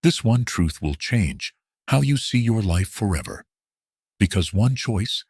This one truth will change how you see your life forever, because one choice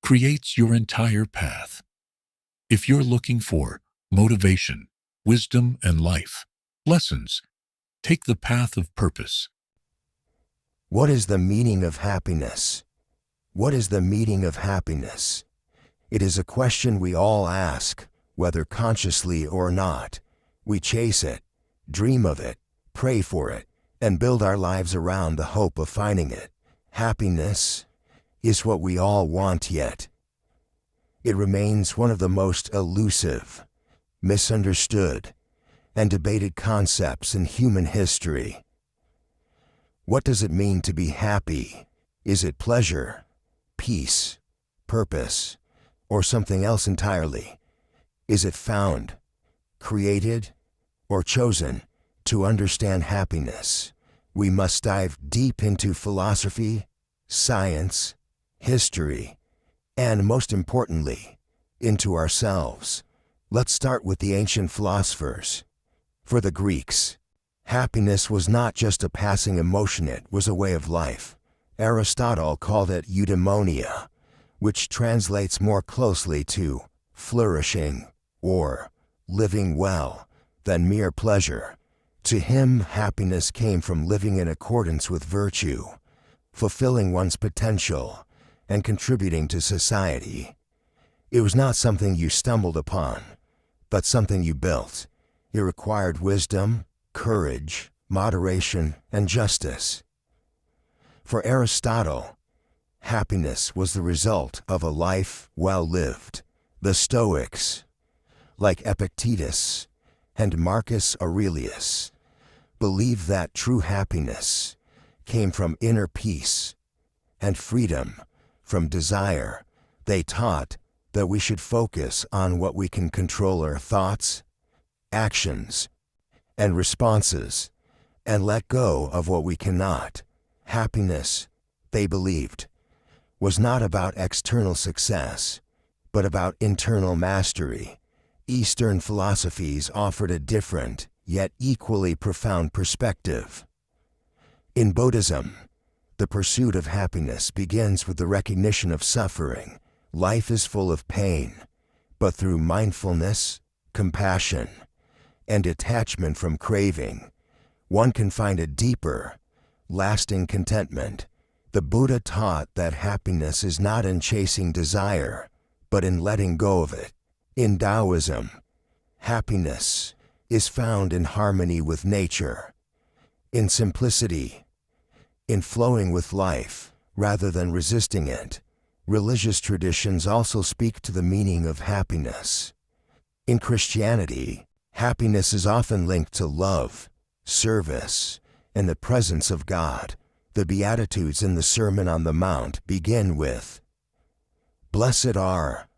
creates your entire path. If you're looking for motivation, wisdom, and life lessons, take the path of purpose. What is the meaning of happiness? What is the meaning of happiness? It is a question we all ask, whether consciously or not. We chase it, dream of it, pray for it, and build our lives around the hope of finding it. Happiness is what we all want, yet it remains one of the most elusive, misunderstood, and debated concepts in human history. What does it mean to be happy? Is it pleasure, peace, purpose, or something else entirely? Is it found, created, or chosen? To understand happiness, we must dive deep into philosophy, science, history, and most importantly, into ourselves. Let's start with the ancient philosophers. For the Greeks, happiness was not just a passing emotion, it was a way of life. Aristotle called it eudaimonia, which translates more closely to flourishing or living well than mere pleasure. To him, happiness came from living in accordance with virtue, fulfilling one's potential, and contributing to society. It was not something you stumbled upon, but something you built. It required wisdom, courage, moderation, and justice. For Aristotle, happiness was the result of a life well lived. The Stoics, like Epictetus and Marcus Aurelius, believed that true happiness came from inner peace and freedom from desire. They taught that we should focus on what we can control: our thoughts, actions, and responses, and let go of what we cannot. Happiness, they believed, was not about external success, but about internal mastery. Eastern philosophies offered a different, yet equally profound perspective. In Buddhism, the pursuit of happiness begins with the recognition of suffering. Life is full of pain, but through mindfulness, compassion, and detachment from craving, one can find a deeper, lasting contentment. The Buddha taught that happiness is not in chasing desire, but in letting go of it. In Taoism, happiness is found in harmony with nature, in simplicity, in flowing with life rather than resisting it. Religious traditions also speak to the meaning of happiness. In Christianity, happiness is often linked to love, service, and the presence of God. The Beatitudes in the Sermon on the Mount begin with, "Blessed are,"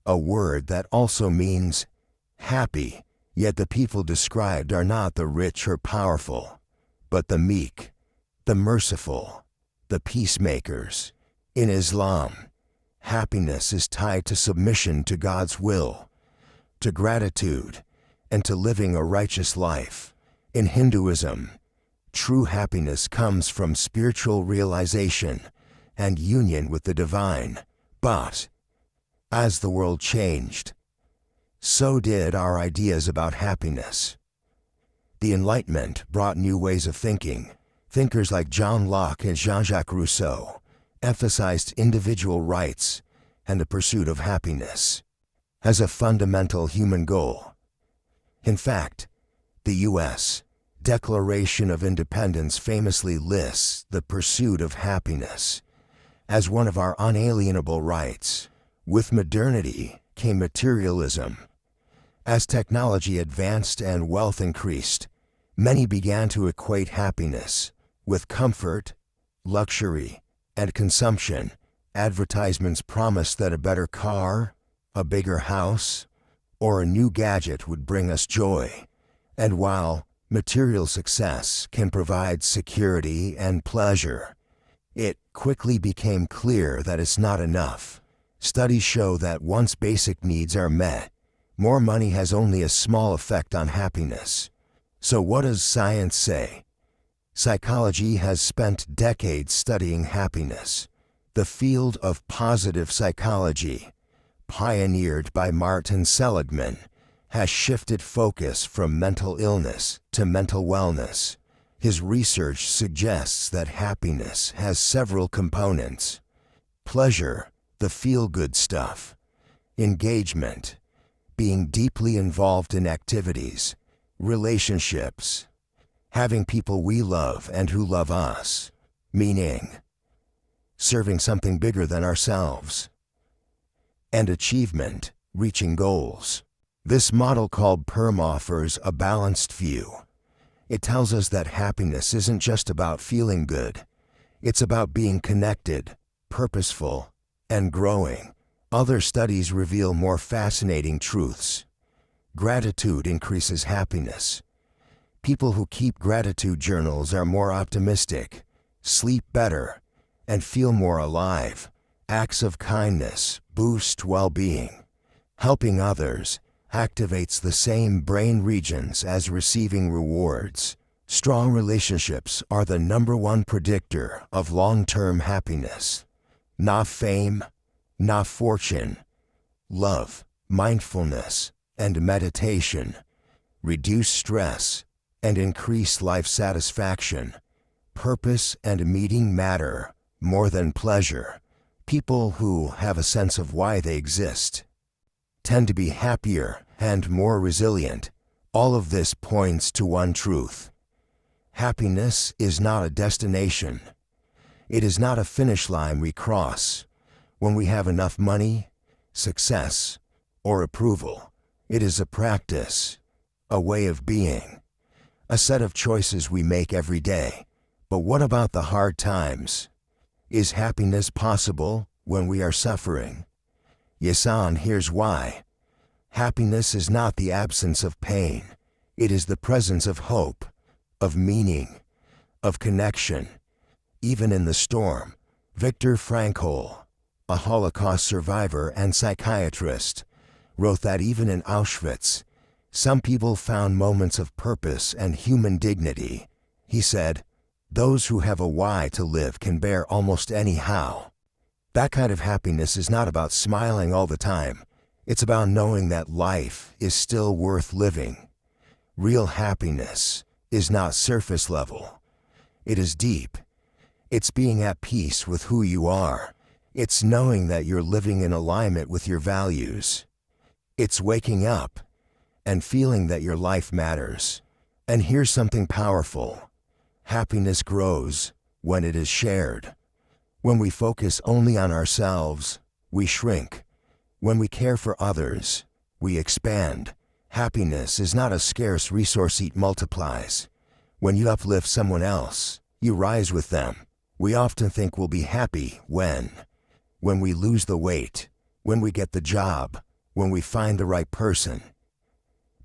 a word that also means happy, yet the people described are not the rich or powerful, but the meek, the merciful, the peacemakers. In Islam, happiness is tied to submission to God's will, to gratitude, and to living a righteous life. In Hinduism, true happiness comes from spiritual realization and union with the divine. But as the world changed, so did our ideas about happiness. The Enlightenment brought new ways of thinking. Thinkers like John Locke and Jean-Jacques Rousseau emphasized individual rights and the pursuit of happiness as a fundamental human goal. In fact, the U.S. Declaration of Independence famously lists the pursuit of happiness as one of our unalienable rights. With modernity came materialism. As technology advanced and wealth increased, many began to equate happiness with comfort, luxury, and consumption. Advertisements promised that a better car, a bigger house, or a new gadget would bring us joy. And while material success can provide security and pleasure, it quickly became clear that it's not enough. Studies show that once basic needs are met, more money has only a small effect on happiness. So what does science say? Psychology has spent decades studying happiness. The field of positive psychology, pioneered by Martin Seligman, has shifted focus from mental illness to mental wellness. His research suggests that happiness has several components: pleasure, the feel-good stuff; engagement, being deeply involved in activities; relationships, having people we love and who love us; meaning, serving something bigger than ourselves; and achievement, reaching goals. This model called PERM offers a balanced view. It tells us that happiness isn't just about feeling good. It's about being connected, purposeful, and growing. Other studies reveal more fascinating truths. Gratitude increases happiness. People who keep gratitude journals are more optimistic, sleep better, and feel more alive. Acts of kindness boost well-being. Helping others activates the same brain regions as receiving rewards. Strong relationships are the #1 predictor of long-term happiness. Not fame, not fortune. Love, mindfulness, and meditation reduce stress and increase life satisfaction. Purpose and meaning matter more than pleasure. People who have a sense of why they exist tend to be happier and more resilient. All of this points to one truth: happiness is not a destination. It is not a finish line we cross when we have enough money, success, or approval. It is a practice, a way of being, a set of choices we make every day. But what about the hard times? Is happiness possible when we are suffering? Yes, and here's why. Happiness is not the absence of pain. It is the presence of hope, of meaning, of connection. Even in the storm. Viktor Frankl, a Holocaust survivor and psychiatrist, wrote that even in Auschwitz, some people found moments of purpose and human dignity. He said, "Those who have a why to live can bear almost any how." That kind of happiness is not about smiling all the time. It's about knowing that life is still worth living. Real happiness is not surface level. It is deep. It's being at peace with who you are. It's knowing that you're living in alignment with your values. It's waking up and feeling that your life matters. And here's something powerful. Happiness grows when it is shared. When we focus only on ourselves, we shrink. When we care for others, we expand. Happiness is not a scarce resource, it multiplies. When you uplift someone else, you rise with them. We often think we'll be happy when we lose the weight, when we get the job, when we find the right person.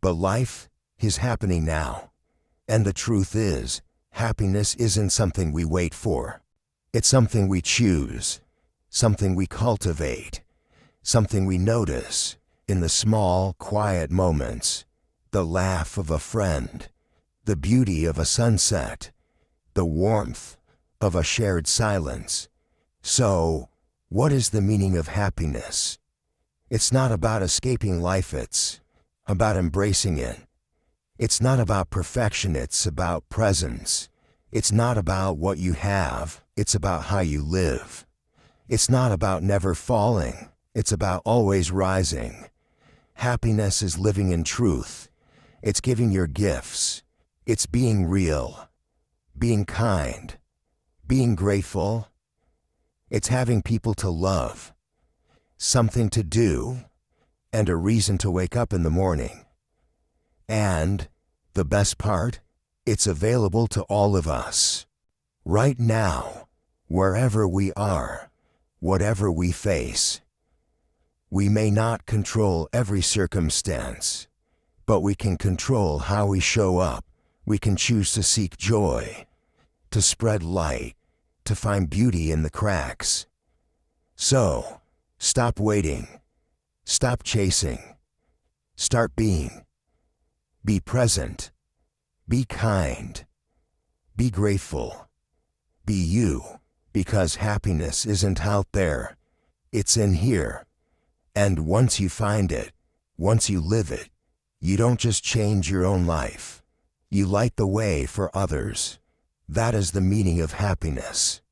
But life is happening now. And the truth is, happiness isn't something we wait for. It's something we choose, something we cultivate, something we notice in the small, quiet moments. The laugh of a friend, the beauty of a sunset, the warmth of a shared silence. So, what is the meaning of happiness? It's not about escaping life, it's about embracing it. It's not about perfection, it's about presence. It's not about what you have, it's about how you live. It's not about never falling, it's about always rising. Happiness is living in truth. It's giving your gifts. It's being real, being kind, being grateful. It's having people to love, something to do, and a reason to wake up in the morning. And the best part? It's available to all of us. Right now, wherever we are, whatever we face. We may not control every circumstance, but we can control how we show up. We can choose to seek joy, to spread light, to find beauty in the cracks. So, stop waiting. Stop chasing. Start being. Be present. Be kind. Be grateful. Be you, because happiness isn't out there. It's in here. And once you find it, once you live it, you don't just change your own life. You light the way for others. That is the meaning of happiness.